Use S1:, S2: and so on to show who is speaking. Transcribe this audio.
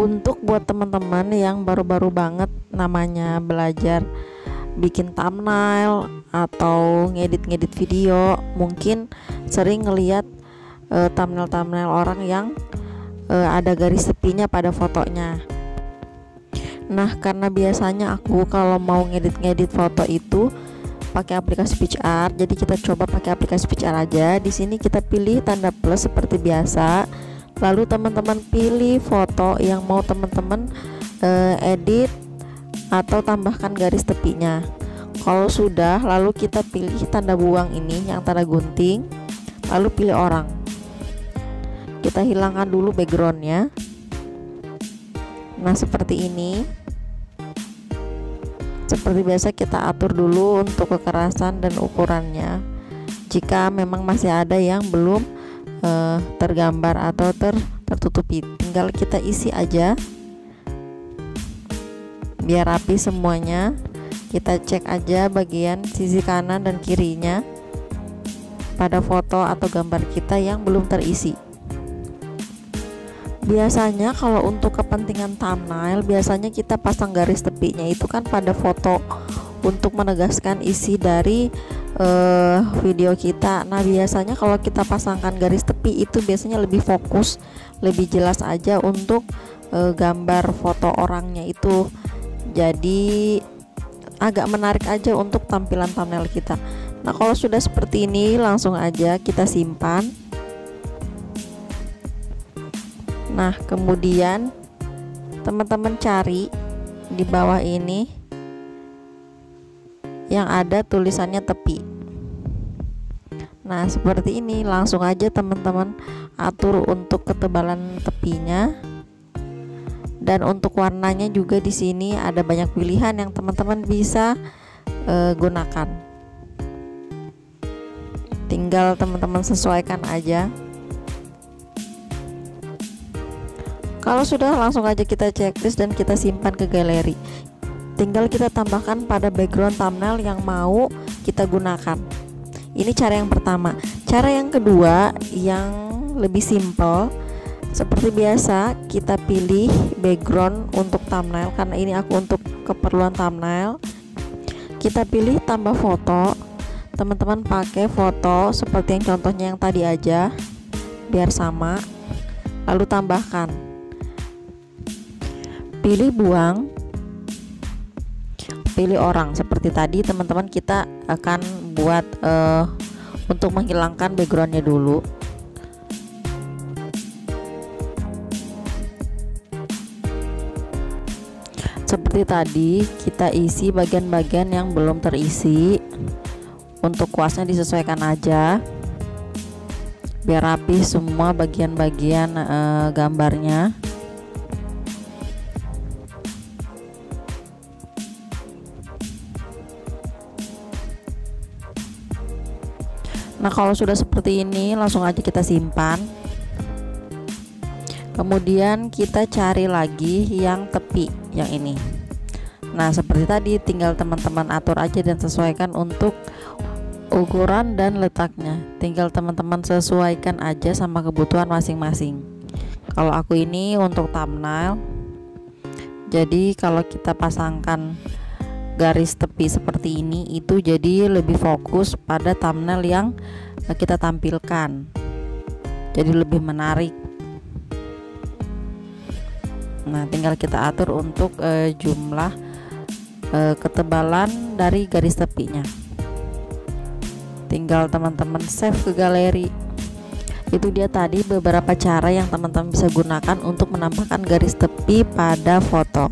S1: Untuk buat teman-teman yang baru-baru banget namanya belajar bikin thumbnail atau ngedit-ngedit video, mungkin sering ngeliat thumbnail-thumbnail orang yang ada garis tepinya pada fotonya. Nah, karena biasanya aku kalau mau ngedit-ngedit foto itu pakai aplikasi PitchArt, jadi kita coba pakai aplikasi PitchArt aja. Di sini kita pilih tanda plus seperti biasa. Lalu teman-teman pilih foto yang mau teman-teman edit atau tambahkan garis tepinya. Kalau sudah, lalu kita pilih tanda buang ini yang tanda gunting, lalu pilih orang. Kita hilangkan dulu backgroundnya. Nah, seperti ini. Seperti biasa kita atur dulu untuk kekerasan dan ukurannya. Jika memang masih ada yang belum tergambar atau tertutupi, tinggal kita isi aja biar rapi semuanya. Kita cek aja bagian sisi kanan dan kirinya pada foto atau gambar kita yang belum terisi. Biasanya kalau untuk kepentingan thumbnail, biasanya kita pasang garis tepinya itu kan pada foto untuk menegaskan isi dari video kita. Nah, biasanya kalau kita pasangkan garis tepi itu biasanya lebih fokus, lebih jelas aja untuk gambar foto orangnya itu. Jadi agak menarik aja untuk tampilan thumbnail kita. Nah, kalau sudah seperti ini langsung aja kita simpan. Nah, kemudian teman-teman cari di bawah ini yang ada tulisannya tepi. Nah, seperti ini langsung aja teman-teman atur untuk ketebalan tepinya. Dan untuk warnanya juga di sini ada banyak pilihan yang teman-teman bisa gunakan. Tinggal teman-teman sesuaikan aja. Kalau sudah, langsung aja kita checklist dan kita simpan ke galeri. Tinggal kita tambahkan pada background thumbnail yang mau kita gunakan. Ini cara yang pertama. Cara yang kedua yang lebih simple, seperti biasa kita pilih background untuk thumbnail. Karena ini aku untuk keperluan thumbnail, kita pilih tambah foto. Teman-teman pakai foto seperti yang contohnya yang tadi aja biar sama, lalu tambahkan. Pilih buang, pilih orang. Seperti tadi teman-teman, kita akan buat untuk menghilangkan backgroundnya dulu. Seperti tadi kita isi bagian-bagian yang belum terisi. Untuk kuasnya disesuaikan aja biar rapi semua bagian-bagian gambarnya. Nah, kalau sudah seperti ini langsung aja kita simpan. Kemudian kita cari lagi yang tepi yang ini. Nah, seperti tadi tinggal teman-teman atur aja dan sesuaikan untuk ukuran dan letaknya. Tinggal teman-teman sesuaikan aja sama kebutuhan masing-masing. Kalau aku ini untuk thumbnail, jadi kalau kita pasangkan garis tepi seperti ini itu jadi lebih fokus pada thumbnail yang kita tampilkan, jadi lebih menarik. Nah, tinggal kita atur untuk jumlah ketebalan dari garis tepinya. Tinggal teman-teman save ke galeri. Itu dia tadi beberapa cara yang teman-teman bisa gunakan untuk menambahkan garis tepi pada foto.